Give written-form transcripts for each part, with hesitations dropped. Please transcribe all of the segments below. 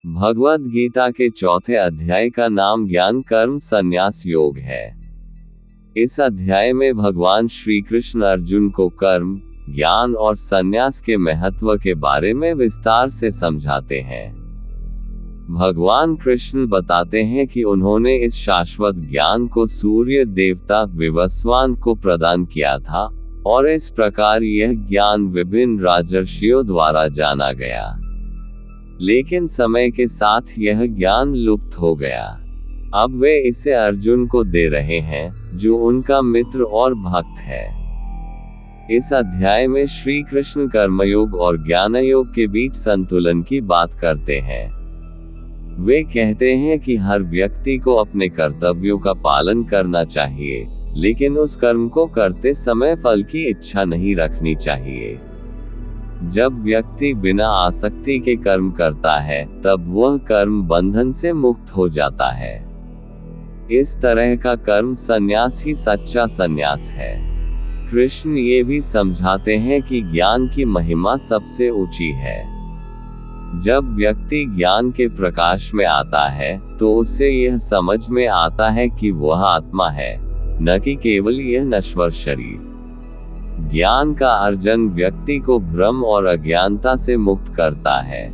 भगवद गीता के चौथे अध्याय का नाम ज्ञान कर्म संन्यास योग है। इस अध्याय में भगवान श्री कृष्ण अर्जुन को कर्म, ज्ञान और संन्यास के महत्व के बारे में विस्तार से समझाते हैं। भगवान कृष्ण बताते हैं कि उन्होंने इस शाश्वत ज्ञान को सूर्य देवता विवस्वान को प्रदान किया था और इस प्रकार यह ज्ञान विभिन्न राजर्षियों द्वारा जाना गया। लेकिन समय के साथ यह ज्ञान लुप्त हो गया। अब वे इसे अर्जुन को दे रहे हैं, जो उनका मित्र और भक्त है। इस अध्याय में श्री कृष्ण कर्मयोग और ज्ञानयोग के बीच संतुलन की बात करते हैं। वे कहते हैं कि हर व्यक्ति को अपने कर्तव्यों का पालन करना चाहिए, लेकिन उस कर्म को करते समय फल की इच्छा नहीं रखनी चाहिए। जब व्यक्ति बिना आसक्ति के कर्म करता है, तब वह कर्म बंधन से मुक्त हो जाता है। इस तरह का कर्म संन्यास ही सच्चा संन्यास है। कृष्ण ये भी समझाते हैं कि ज्ञान की महिमा सबसे ऊंची है। जब व्यक्ति ज्ञान के प्रकाश में आता है, तो उसे यह समझ में आता है कि वह आत्मा है, न कि केवल यह नश्वर शरीर। ज्ञान का अर्जन व्यक्ति को भ्रम और अज्ञानता से मुक्त करता है।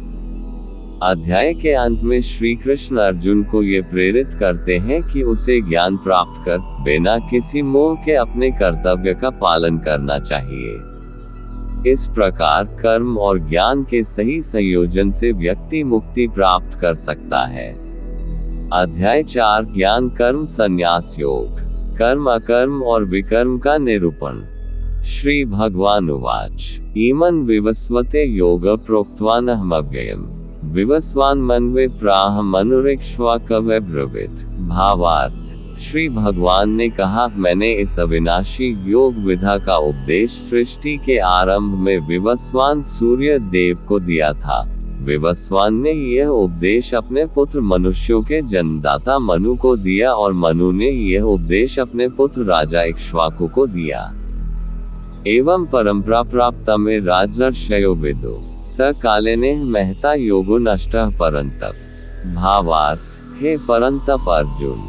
अध्याय के अंत में श्री कृष्ण अर्जुन को ये प्रेरित करते हैं कि उसे ज्ञान प्राप्त कर बिना किसी मोह के अपने कर्तव्य का पालन करना चाहिए। इस प्रकार कर्म और ज्ञान के सही संयोजन से व्यक्ति मुक्ति प्राप्त कर सकता है। अध्याय 4 ज्ञान कर्म संन्यास योग, कर्म अकर्म और विकर्म का निरूपण। श्री भगवान उवाच इमं विवस्वते योग प्रोक्तवानहमव्ययम् विवस्वान् मन्वे प्राह मनुरेक्ष्वा कवे ब्रवीत। भावार्थ, श्री भगवान ने कहा, मैंने इस अविनाशी योग विधा का उपदेश सृष्टि के आरंभ में विवस्वान सूर्य देव को दिया था। विवस्वान ने यह उपदेश अपने पुत्र मनुष्यों के जन्मदाता मनु को दिया और मनु ने यह उपदेश अपने पुत्र राजा इक्ष्वाकु को दिया। एवं परंपरा प्राप्त में राजर्षयो विदो स कालेने महता योगो नष्टः परंतप। भावार्थ, हे परंतप अर्जुन,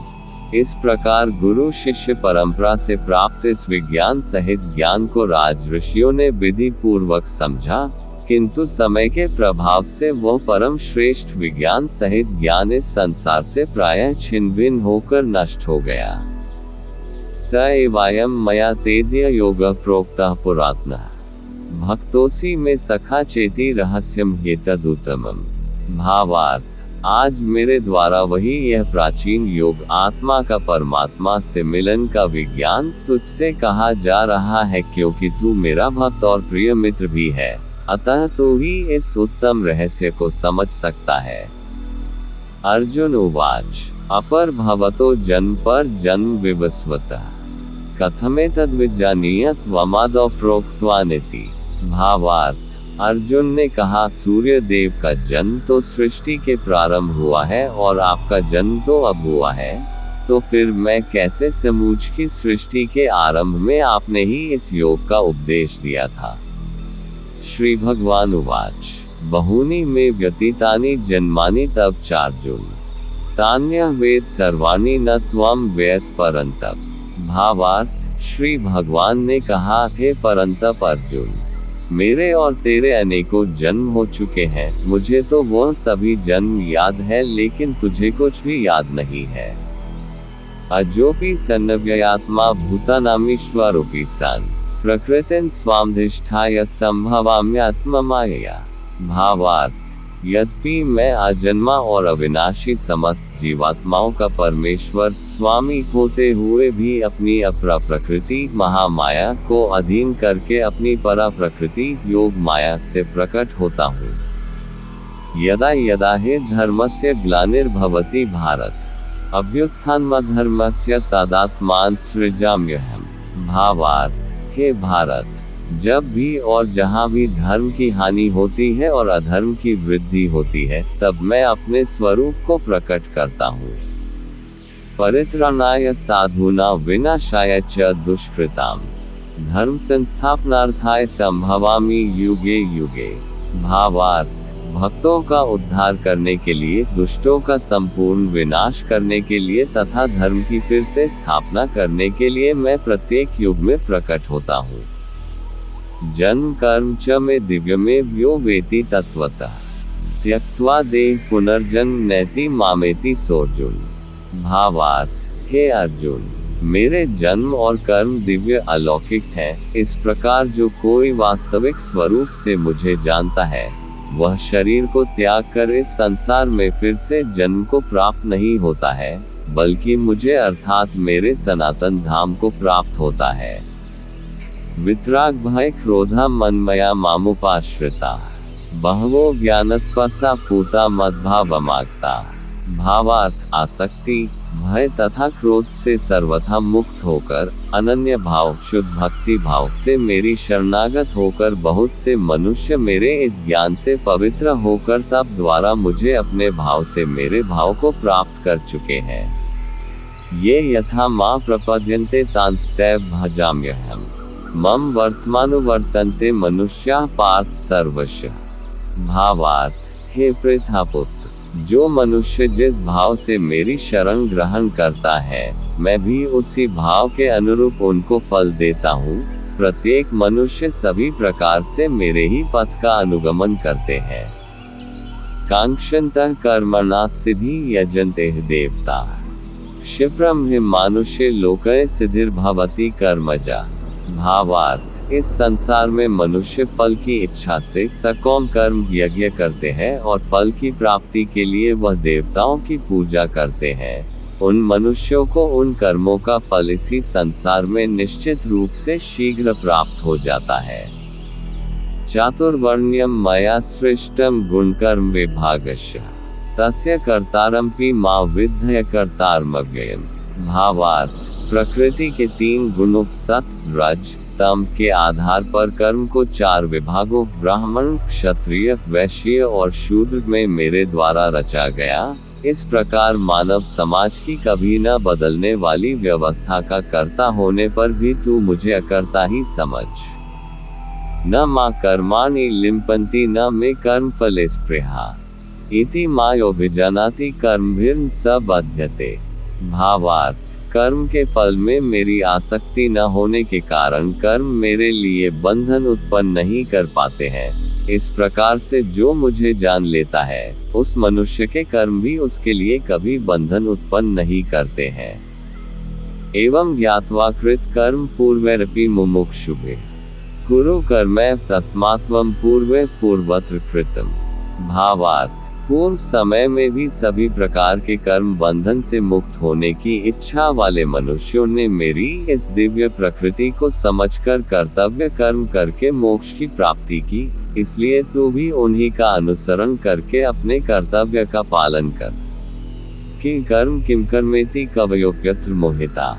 इस प्रकार गुरु शिष्य परंपरा से प्राप्त इस विज्ञान सहित ज्ञान को राजऋषियों ने विधि पूर्वक समझा, किंतु समय के प्रभाव से वह परम श्रेष्ठ विज्ञान सहित ज्ञान इस संसार से प्रायः छिन्न भिन्न होकर नष्ट हो गया। स एवायं मया तेद्य योग प्रोक्तः पुरातनः भक्तोसी में सखा चेति रहस्यम एतदुत्तमम्। भावार्थ, आज मेरे द्वारा वही यह प्राचीन योग आत्मा का परमात्मा से मिलन का विज्ञान तुझसे कहा जा रहा है, क्योंकि तू मेरा भक्त और प्रिय मित्र भी है, अतः तू ही इस उत्तम रहस्य को समझ सकता है। अर्जुन उवाच अपर भवतो जन्म पर जन्म विवस्वतः कथमेतद्विजानीयत त्वमादौ प्रोक्तवानिति। भावार्थ, अर्जुन ने कहा, सूर्य देव का जन्म तो सृष्टि के प्रारंभ हुआ है और आपका जन्म तो अब हुआ है, तो फिर मैं कैसे समूच की सृष्टि के आरंभ में आपने ही इस योग का उपदेश दिया था। श्री भगवान उवाच बहूनि मे व्यतीतानि जन्मानि तव चार्जुन तान्यः वेद सर्वाणि न त्वं वेद परंतप। भावार्थ, श्री भगवान ने कहा, हे परंतप अर्जुन, मेरे और तेरे अनेकों जन्म हो चुके हैं, मुझे तो वह सभी जन्म याद है, लेकिन तुझे कुछ भी याद नहीं है। अजोपि सन्नव्ययात्मा भूतानामीश्वरोऽपि सन् प्रकृतिं स्वामधिष्ठाय संभवाम्यात्ममायया। भावार्थ, यद्यपि मैं अजन्मा और अविनाशी समस्त जीवात्माओं का परमेश्वर स्वामी होते हुए भी अपनी अपरा प्रकृति महामाया को अधीन करके अपनी परा प्रकृति योग माया से प्रकट होता हूँ। यदा यदा हि धर्मस्य ग्लानिर्भवति भारत अभ्युत्थानमधर्मस्य तदात्मान सृजाम्यहम्। भावार्थ, हे भारत, जब भी और जहाँ भी धर्म की हानि होती है और अधर्म की वृद्धि होती है, तब मैं अपने स्वरूप को प्रकट करता हूँ। परित्राणाय साधूना विनाशाय च दुष्कृताम धर्म संस्थापनार्थाय संभवामि युगे युगे। भावार्थ, भक्तों का उद्धार करने के लिए, दुष्टों का संपूर्ण विनाश करने के लिए तथा धर्म की फिर से स्थापना करने के लिए मैं प्रत्येक युग में प्रकट होता हूँ। जन्म कर्म च मे दिव्य में व्यो वेति तत्वतः त्यक्त्वा देह पुनर्जन्म नैति मामेति सोर्जुन। भावार्थ, हे अर्जुन, मेरे जन्म और कर्म दिव्य अलौकिक हैं। इस प्रकार जो कोई वास्तविक स्वरूप से मुझे जानता है, वह शरीर को त्याग कर इस संसार में फिर से जन्म को प्राप्त नहीं होता है, बल्कि मुझे अर्थात मेरे सनातन धाम को प्राप्त होता है। वितराग भय क्रोधा मनमया मामुपाश्रिता बहवो ज्ञानतपसा पूता मद्भावमागता। भावार्थ, आसक्ति, भय तथा क्रोध से सर्वथा मुक्त होकर अनन्य भाव शुद्ध भक्ति भाव से मेरी शरणागत होकर बहुत से मनुष्य मेरे इस ज्ञान से पवित्र होकर तप द्वारा मुझे अपने भाव से मेरे भाव को प्राप्त कर चुके हैं। ये यथा मां प्रपद्यन्ते तांस्तैव भजाम्यहम् मम वर्तमानुवर्तन्ते मनुष्याः पार्थ सर्वशः। भावार्थ, हे पृथापुत्र, जो मनुष्य जिस भाव से मेरी शरण ग्रहण करता है, मैं भी उसी भाव के अनुरूप उनको फल देता हूँ। प्रत्येक मनुष्य सभी प्रकार से मेरे ही पथ का अनुगमन करते हैं। कांक्षन्तः कर्मणा सिद्धि यजन्ते देवता क्षिप्रम हि मानुषे लोके सिद्धिर्भवति कर्मजा। भावार्थ, इस संसार में मनुष्य फल की इच्छा से सकौम कर्म यज्ञ करते हैं और फल की प्राप्ति के लिए वह देवताओं की पूजा करते हैं। उन मनुष्यों को उन कर्मों का फल इसी संसार में निश्चित रूप से शीघ्र प्राप्त हो जाता है। चातुर्वर्ण्यम मया सृष्टम गुणकर्म विभागस्य तस्य कर्तारमपि मा विद्धय कर्तारमव्ययम्। भावार्थ, प्रकृति के 3 गुणों सत्व रज तम के आधार पर कर्म को 4 विभागों ब्राह्मण क्षत्रिय वैश्य और शूद्र में मेरे द्वारा रचा गया। इस प्रकार मानव समाज की कभी न बदलने वाली व्यवस्था का कर्ता होने पर भी तू मुझे अकर्ता ही समझ। न मा कर्माणि लिम्पन्ति न मे कर्मफले स्पृहा इति मायोभिजानाति कर्मभिर्न स बध्यते। भावार्थ, कर्म के फल में मेरी आसक्ति न होने के कारण कर्म मेरे लिए बंधन उत्पन्न नहीं कर पाते हैं। इस प्रकार से जो मुझे जान लेता है, उस मनुष्य के कर्म भी उसके लिए कभी बंधन उत्पन्न नहीं करते हैं। एवं ज्ञात्वा कृत कर्म पूर्वैरपि मुमुक्षुभिः कुरु कर्मैव तस्मात्त्वं पूर्वे पूर्वत्र कृतम्। भावार्थ, पूर्व समय में भी सभी प्रकार के कर्म बंधन से मुक्त होने की इच्छा वाले मनुष्यों ने मेरी इस दिव्य प्रकृति को समझकर कर्तव्य कर्म करके मोक्ष की प्राप्ति की। इसलिए तू भी उन्हीं का अनुसरण करके अपने कर्तव्य का पालन कर। कि कर्म किम कर्मेति कवयोप्यत्र मोहिता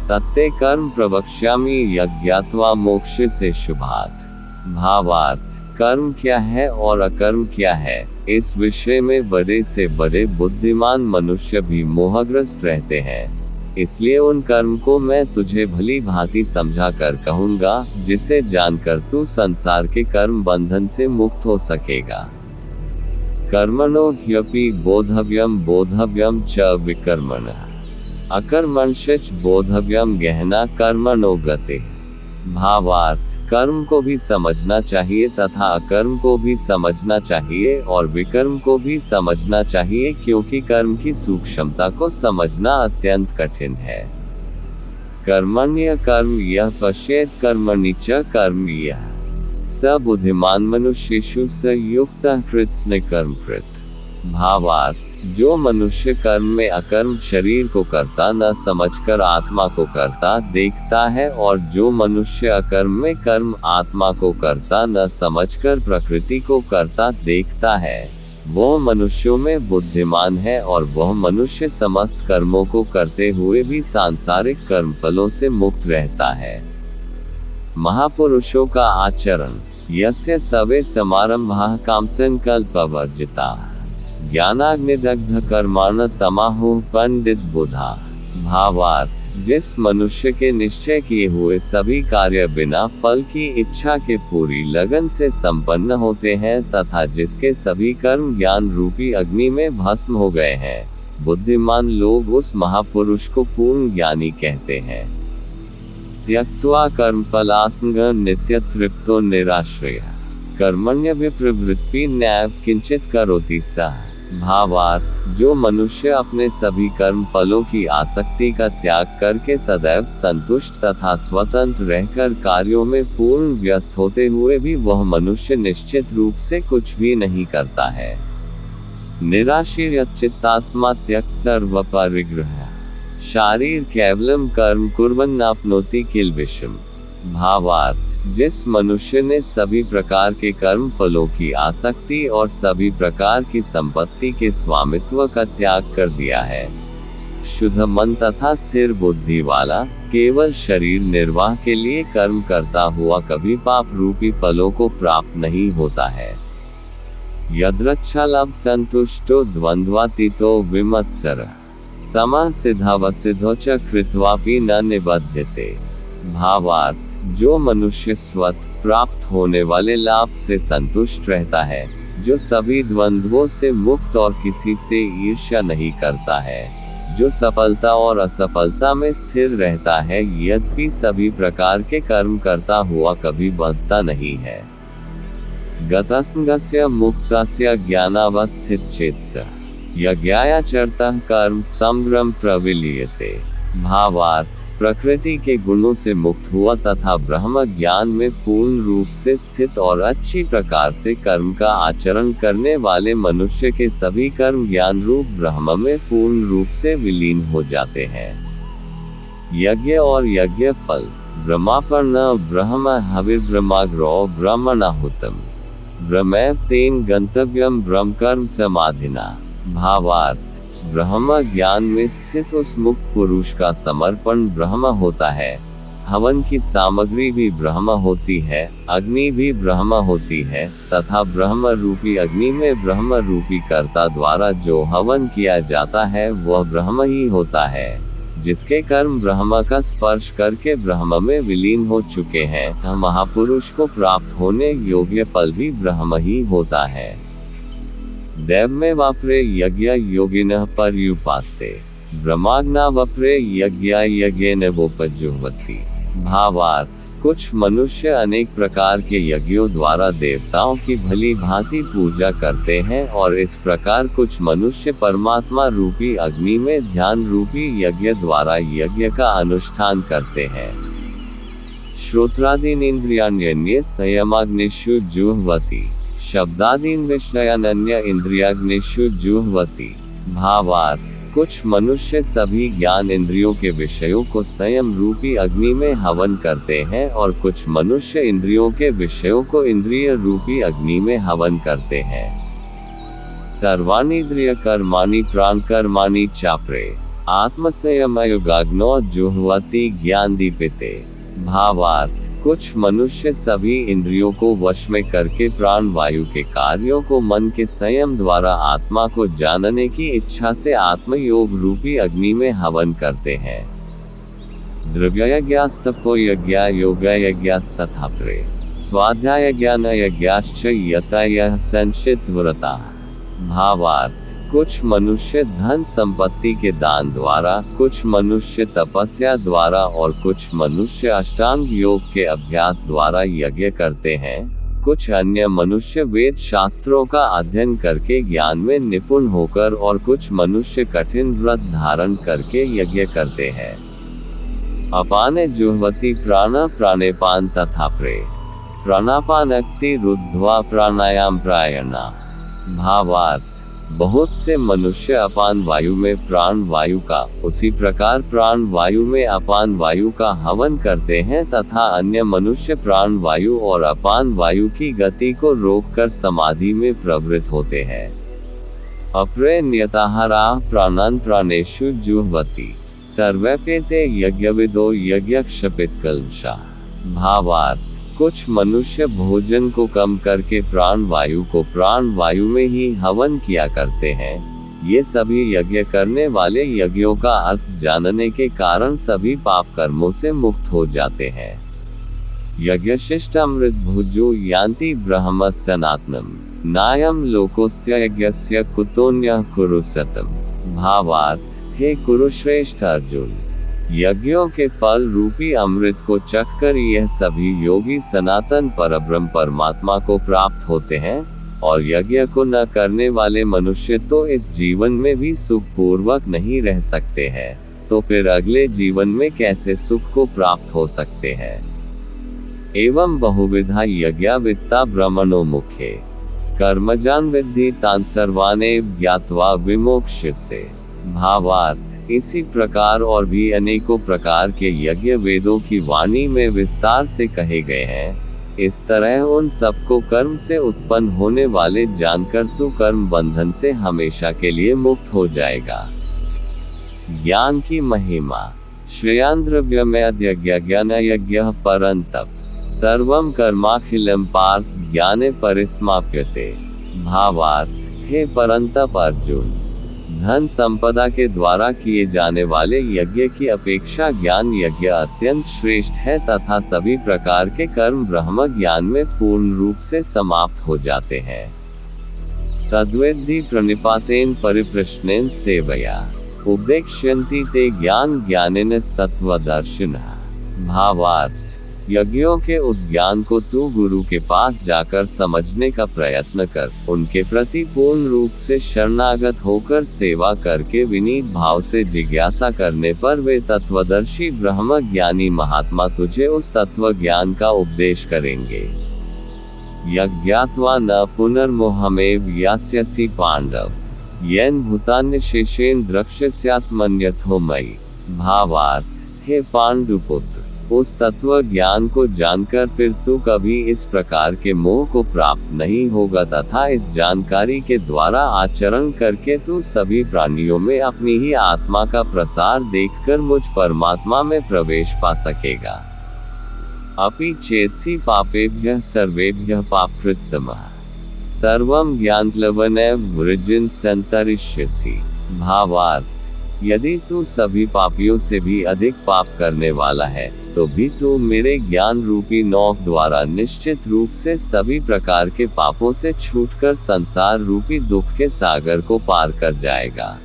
तत्ते कर्म प्रवक्ष्यामि यज्ञात्वा मोक्ष से शुभात्। भावार्थ, कर्म क्या है और अकर्म क्या है, इस विषय में बड़े से बड़े बुद्धिमान मनुष्य भी मोहग्रस्त रहते हैं। इसलिए उन कर्म को मैं तुझे भली भांति समझा कर कहूँगा, जिसे जानकर तू संसार के कर्म बंधन से मुक्त हो सकेगा। कर्मणो ह्यपि बोधव्यम बोधव्यम च विकर्मणः अकर्मण्यश्च बोधव्यम गहना कर्मणो गतिः। भावार्थ, कर्म को भी समझना चाहिए तथा अकर्म को भी समझना चाहिए और विकर्म को भी समझना चाहिए, क्योंकि कर्म की सूक्ष्मता को समझना अत्यंत कठिन है। कर्मण्य कर्म यह पश्येत कर्मणि च कर्म यः स बुद्धिमान मनुष्येषु स युक्तः कृत्स्न कर्म कृत। भावार्थ, जो मनुष्य कर्म में अकर्म शरीर को करता न समझकर आत्मा को करता देखता है, और जो मनुष्य अकर्म में कर्म आत्मा को करता न समझकर प्रकृति को करता देखता है, वह मनुष्यों में बुद्धिमान है, और वह मनुष्य समस्त कर्मों को करते हुए भी सांसारिक कर्मफलों से मुक्त रहता है। महापुरुषों का आचरण यस्य सवे समारंभाः कामसंकल्पवर्जिताः ज्ञानाग्निदग्ध कर्माण तमाहुः पंडित बुधा। भावार्थ, जिस मनुष्य के निश्चय किए हुए सभी कार्य बिना फल की इच्छा के पूरी लगन से संपन्न होते हैं तथा जिसके सभी कर्म ज्ञान रूपी अग्नि में भस्म हो गए हैं, बुद्धिमान लोग उस महापुरुष को पूर्ण ज्ञानी कहते हैं। त्यक्त्वा कर्मफलासंगं नित्य तृप्तो निराश्रयः कर्मण्यभिप्रवृत्ति नैव किंचित करोति सः। भावार्थ, जो मनुष्य अपने सभी कर्म फलों की आसक्ति का त्याग करके सदैव संतुष्ट तथा स्वतंत्र रहकर कार्यों में पूर्ण व्यस्त होते हुए भी वह मनुष्य निश्चित रूप से कुछ भी नहीं करता है। निराशीर्य चित्तात्मा त्यक्त सर्व परिग्रह शारीर केवलम कर्म कुर्वन्नाप्नोति किल्बिषम्। भावार्थ, जिस मनुष्य ने सभी प्रकार के कर्म फलों की आसक्ति और सभी प्रकार की संपत्ति के स्वामित्व का त्याग कर दिया है, शुद्ध मन तथा स्थिर बुद्धि वाला, केवल शरीर निर्वाह के लिए कर्म करता हुआ कभी पाप रूपी फलों को प्राप्त नहीं होता है। यद्रच्छालभ संतुष्टो द्वंद्वातीतो विमत्सरः समः सिद्धावसिद्धौ च कृत्वापि न निबध्यते। भावार्थ, जो मनुष्य स्वत प्राप्त होने वाले लाभ से संतुष्ट रहता है, जो सभी द्वंद्वों से मुक्त और किसी से ईर्ष्या नहीं करता है, जो सफलता और असफलता में स्थिर रहता है, यद्यपि सभी प्रकार के कर्म करता हुआ कभी बंधता नहीं है। गतसंगस्य मुक्तस्य ज्ञानावस्थितचेतसः यज्ञायाचरतः कर्म संग्रम प्रविलीयते। भावार्थ, प्रकृति के गुणों से मुक्त हुआ तथा ब्रह्म ज्ञान में पूर्ण रूप से स्थित और अच्छी प्रकार से कर्म का आचरण करने वाले मनुष्य के सभी कर्म ज्ञान रूप ब्रह्म में पूर्ण रूप से विलीन हो जाते हैं। यज्ञ और यज्ञ फल ब्रह्मापर्ण ब्रह्म हविर्ब्रह्माग्रो ब्रह्मणाहुतम ब्रह्मैव तेन गंतव्यम ब्रह्म कर्म समाधिना। भावार्थ, ब्रह्म ज्ञान में स्थित उस मुक्त पुरुष का समर्पण ब्रह्म होता है, हवन की सामग्री भी ब्रह्म होती है, अग्नि भी ब्रह्म होती है तथा ब्रह्म रूपी अग्नि में ब्रह्म रूपी कर्ता द्वारा जो हवन किया जाता है वह ब्रह्म ही होता है। जिसके कर्म ब्रह्म का स्पर्श करके ब्रह्म में विलीन हो चुके हैं, महापुरुष को प्राप्त होने योग्य फल भी ब्रह्म ही होता है। देव में वापरे यज्ञ योगिनः पर्युपास्ते ब्रह्माग्ना वपरे यज्ञ यज्ञेन वोपजुह्वति। भावार्थ, कुछ मनुष्य अनेक प्रकार के यज्ञों द्वारा देवताओं की भली भांति पूजा करते हैं और इस प्रकार कुछ मनुष्य परमात्मा रूपी अग्नि में ध्यान रूपी यज्ञ द्वारा यज्ञ का अनुष्ठान करते हैं। श्रोत्रादीन इंद्रियाण्यन्ये संयमाग्निषु जुह्वति शब्दादीन विषयानन्य इंद्रियाग्निषु जुह्वति। भावार्थ, कुछ मनुष्य सभी ज्ञान इंद्रियों के विषयों को संयम रूपी अग्नि में हवन करते हैं और कुछ मनुष्य इंद्रियों के विषयों को इंद्रिय रूपी अग्नि में हवन करते हैं। सर्वानींद्रिय कर्माणि प्राण कर्माणि चापरे आत्मसंयमयुगाग्नो जुह्वति ज्ञानदीपिते। भावार्थ, कुछ मनुष्य सभी इंद्रियों को वश में करके प्राण वायु के कार्यों को मन के संयम द्वारा आत्मा को जानने की इच्छा से आत्मयोग रूपी अग्नि में हवन करते हैं। द्रव्ययज्ञास्तपो यज्ञा योगयज्ञास्तथापरे स्वाध्याय ज्ञान यज्ञाश्च यतयः संचित व्रता। भावार्थ, कुछ मनुष्य धन संपत्ति के दान द्वारा, कुछ मनुष्य तपस्या द्वारा और कुछ मनुष्य अष्टांग योग के अभ्यास द्वारा यज्ञ करते हैं। कुछ अन्य मनुष्य वेद शास्त्रों का अध्ययन करके ज्ञान में निपुण होकर और कुछ मनुष्य कठिन व्रत धारण करके यज्ञ करते हैं। अपाने जुह्वति प्राण प्राणेपान तथापरे प्राणापानक्ति रुद्ध्वा प्राणायाम प्रायणा। भावार्थ, बहुत से मनुष्य अपान वायु में प्राण वायु का, उसी प्रकार प्राण वायु में अपान वायु का हवन करते हैं तथा अन्य मनुष्य प्राण वायु और अपान वायु की गति को रोककर समाधि में प्रवृत्त होते हैं। अपरे नियताहाराः प्राणान् प्राणेषु जुह्वति सर्वैपेते यज्ञविदो यज्ञक्षपितकल्मषाः। भावार्थ, कुछ मनुष्य भोजन को कम करके प्राण वायु को प्राण वायु में ही हवन किया करते हैं। ये सभी यज्ञ करने वाले यज्ञों का अर्थ जानने के कारण सभी पाप कर्मों से मुक्त हो जाते हैं। यज्ञशिष्टामृत भुजो यान्ति ब्रह्म सनातनम नायम लोकोस्त्य यज्ञस्य कुतोन्यः कुरु सतम। भावार्थ, हे कुरुश्रेष्ठ अर्जुन, यज्ञों के फल रूपी अमृत को चखकर यह सभी योगी सनातन परब्रह्म परमात्मा को प्राप्त होते हैं, और यज्ञ को न करने वाले मनुष्य तो इस जीवन में भी सुखपूर्वक नहीं रह सकते हैं, तो फिर अगले जीवन में कैसे सुख को प्राप्त हो सकते हैं। एवं बहुविधा यज्ञा वित्ता ब्रह्मणो मुखे कर्मजान विद्धि तान सर्वानेव ज्ञात्वा विमोक्ष्यसे। भावार्थ, इसी प्रकार और भी अनेकों प्रकार के यज्ञ वेदों की वाणी में विस्तार से कहे गए हैं। इस तरह उन सबको कर्म से उत्पन्न होने वाले जानकर तू कर्म बंधन से हमेशा के लिए मुक्त हो जाएगा। ज्ञान की महिमा। श्रेयान् द्रव्यमयद्यज्ञ ज्ञानयज्ञः परन्तप सर्वं कर्माखिलं पार्थ ज्ञाने परिसमाप्यते। भावार्थ, हे परंतप अर्जुन, धन संपदा के द्वारा किए जाने वाले यज्ञ की अपेक्षा ज्ञान यज्ञ अत्यंत श्रेष्ठ है तथा सभी प्रकार के कर्म ब्रह्म ज्ञान में पूर्ण रूप से समाप्त हो जाते हैं। तद्वेद्धि प्रणिपातेन परिप्रश्नेन सेवया उपदेक्ष्यन्ति ते ज्ञान ज्ञानिनस्तत्त्वदर्शिनः। भावार्थ, यज्ञों के उस ज्ञान को तू गुरु के पास जाकर समझने का प्रयत्न कर, उनके प्रति पूर्ण रूप से शरणागत होकर सेवा करके विनीत भाव से जिज्ञासा करने पर वे तत्वदर्शी ब्रह्म ज्ञानी महात्मा तुझे उस तत्व ज्ञान का उपदेश करेंगे। यज्ञात्वा न पुनर्मोहमेव यास्यसि पांडव येन भूतान्यशेषेण द्रक्ष्यस्यात्मन्यथो मयि। भावार्थ, हे पांडुपुत्र, उस तत्व ज्ञान को जानकर फिर तू कभी इस प्रकार के मोह को प्राप्त नहीं होगा तथा इस जानकारी के द्वारा आचरण करके तू सभी प्राणियों में अपनी ही आत्मा का प्रसार देखकर मुझ परमात्मा में प्रवेश पा सकेगा। अपि चेत्सि पापेभ्यः सर्वेभ्यः पापकृत्तमः सर्वं ज्ञानप्लवनेन वृजिन संतरिष्यसि। भावार्थ, यदि तू सभी पापियों से भी अधिक पाप करने वाला है, तो भी तू मेरे ज्ञान रूपी नौक द्वारा निश्चित रूप से सभी प्रकार के पापों से छूटकर संसार रूपी दुख के सागर को पार कर जाएगा।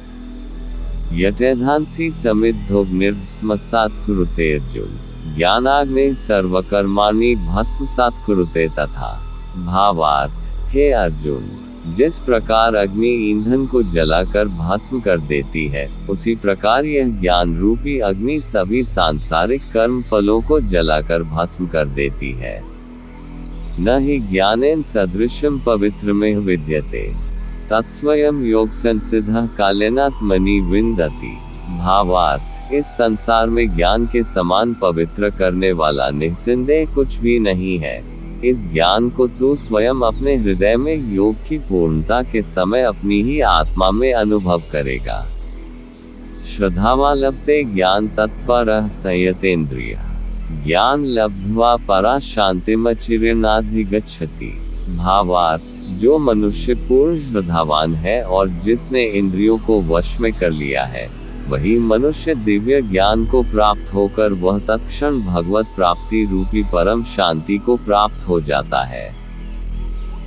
यथेधांसि समिद्धोऽग्निर्भस्मसात् कुरुते अर्जुन ज्ञानाग्निः सर्वकर्माणि भस्मसात् कुरुते तथा। भावार्थ, हे अर्जुन, जिस प्रकार अग्नि ईंधन को जलाकर भस्म कर देती है, उसी प्रकार यह ज्ञान रूपी अग्नि सभी सांसारिक कर्म फलों को जलाकर भस्म कर देती है। न हि ज्ञानेन सदृशं पवित्रमेव विद्यते तत्स्वयं योग संसिद्धः कालेनात्मनि विन्दति। भावार्थ, इस संसार में ज्ञान के समान पवित्र करने वाला निःसंदेह कुछ भी नहीं है। इस ज्ञान को तू स्वयं अपने हृदय में योग की पूर्णता के समय अपनी ही आत्मा में अनुभव करेगा। श्रद्धावा लभते ज्ञान तत्परः संयतेन्द्रियः ज्ञान लब्ध्वा परा शांतिमचिरेणाधिगच्छति। भावार्थ, जो मनुष्य पूर्ण श्रद्धावान है और जिसने इंद्रियों को वश में कर लिया है, वही मनुष्य दिव्य ज्ञान को प्राप्त होकर वह तत्क्षण भगवत प्राप्ति रूपी परम शांति को प्राप्त हो जाता है।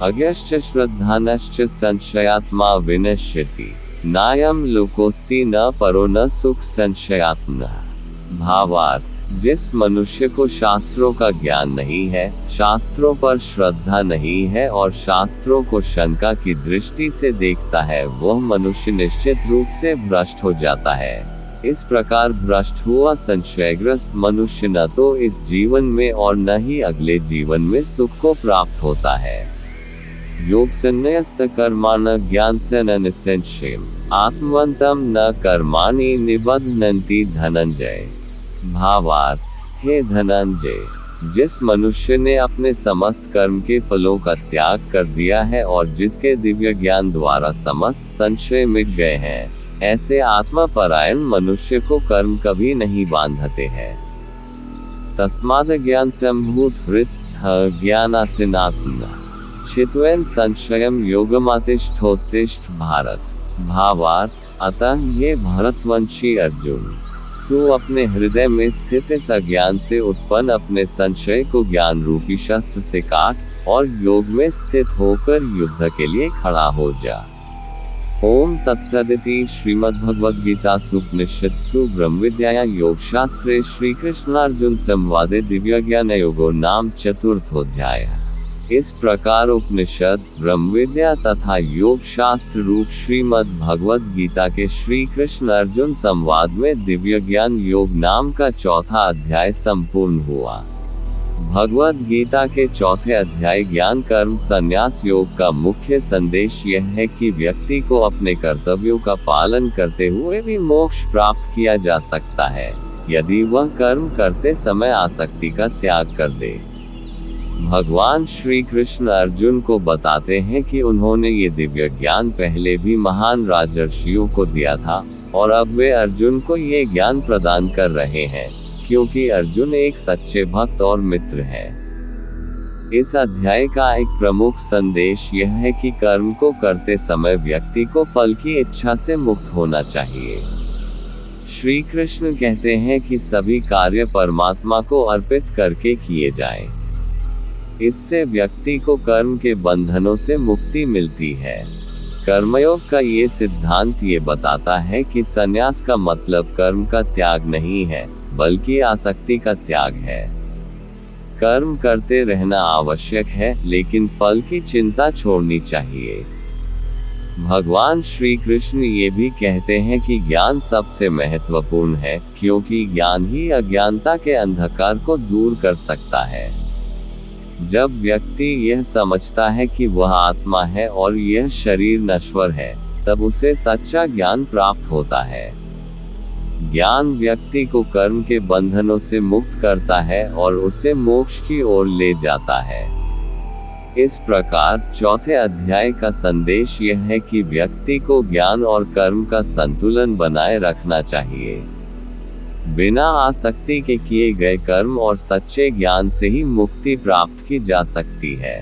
अज्ञश्च श्रद्धानश्च संशयात्मा विनश्यति नायं लोकोस्ति न परो न सुख संशयात्मनः। भावार्थ, जिस मनुष्य को शास्त्रों का ज्ञान नहीं है, शास्त्रों पर श्रद्धा नहीं है और शास्त्रों को शंका की दृष्टि से देखता है, वह मनुष्य निश्चित रूप से भ्रष्ट हो जाता है। इस प्रकार भ्रष्ट हुआ संशयग्रस्त मनुष्य न तो इस जीवन में और न ही अगले जीवन में सुख को प्राप्त होता है। योग संन्यस्त कर्माण ज्ञान से न निसंशयम् आत्मवन्तं न कर्माणि निबध्नन्ति धनंजय। भावार्थ, हे धनंजय, जिस मनुष्य ने अपने समस्त कर्म के फलों का त्याग कर दिया है और जिसके दिव्य ज्ञान द्वारा समस्त संशय मिट गए हैं, ऐसे आत्मपरायण मनुष्य को कर्म कभी नहीं बांधते हैं। तस्माद् ज्ञान संभूत हृत्स्थ ज्ञानासिनात्मनः छित्त्वेन संशयं योगमातिष्ठोत्तिष्ठ भारत। भावार्थ, अतः ये भरतवंशी अर्जुन, तू अपने हृदय में स्थित इस अज्ञान से उत्पन्न अपने संशय को ज्ञान रूपी शस्त्र से काट और योग में स्थित होकर युद्ध के लिए खड़ा हो जा। ओम तत्सदिति श्रीमद्भगवद्गीतासु उपनिषत्सु ब्रह्मविद्यायां योगशास्त्रे श्रीकृष्णार्जुन संवादे दिव्यज्ञानयोगो नाम चतुर्थोऽध्यायः। इस प्रकार उपनिषद, ब्रह्मविद्या तथा योग शास्त्र रूप श्रीमद् भगवद गीता के श्री कृष्ण अर्जुन संवाद में दिव्य ज्ञान योग नाम का चौथा अध्याय संपूर्ण हुआ। भगवद गीता के चौथे अध्याय ज्ञान कर्म संन्यास योग का मुख्य संदेश यह है कि व्यक्ति को अपने कर्तव्यों का पालन करते हुए भी मोक्ष प्राप्त किया जा सकता है, यदि वह कर्म करते समय आसक्ति का त्याग कर दे। भगवान श्री कृष्ण अर्जुन को बताते हैं कि उन्होंने ये दिव्य ज्ञान पहले भी महान राजर्षियों को दिया था और अब वे अर्जुन को ये ज्ञान प्रदान कर रहे हैं, क्योंकि अर्जुन एक सच्चे भक्त और मित्र है। इस अध्याय का एक प्रमुख संदेश यह है कि कर्म को करते समय व्यक्ति को फल की इच्छा से मुक्त होना चाहिए। श्री कृष्ण कहते हैं कि सभी कार्य परमात्मा को अर्पित करके किए जाएं। इससे व्यक्ति को कर्म के बंधनों से मुक्ति मिलती है। कर्मयोग का ये सिद्धांत ये बताता है कि संन्यास का मतलब कर्म का त्याग नहीं है, बल्कि आसक्ति का त्याग है। कर्म करते रहना आवश्यक है, लेकिन फल की चिंता छोड़नी चाहिए। भगवान श्री कृष्ण ये भी कहते हैं कि ज्ञान सबसे महत्वपूर्ण है, क्योंकि ज्ञान ही अज्ञानता के अंधकार को दूर कर सकता है। जब व्यक्ति यह समझता है कि वह आत्मा है और यह शरीर नश्वर है, तब उसे सच्चा ज्ञान प्राप्त होता है। ज्ञान व्यक्ति को कर्म के बंधनों से मुक्त करता है और उसे मोक्ष की ओर ले जाता है। इस प्रकार चौथे अध्याय का संदेश यह है कि व्यक्ति को ज्ञान और कर्म का संतुलन बनाए रखना चाहिए। बिना आसक्ति के किए गए कर्म और सच्चे ज्ञान से ही मुक्ति प्राप्त की जा सकती है।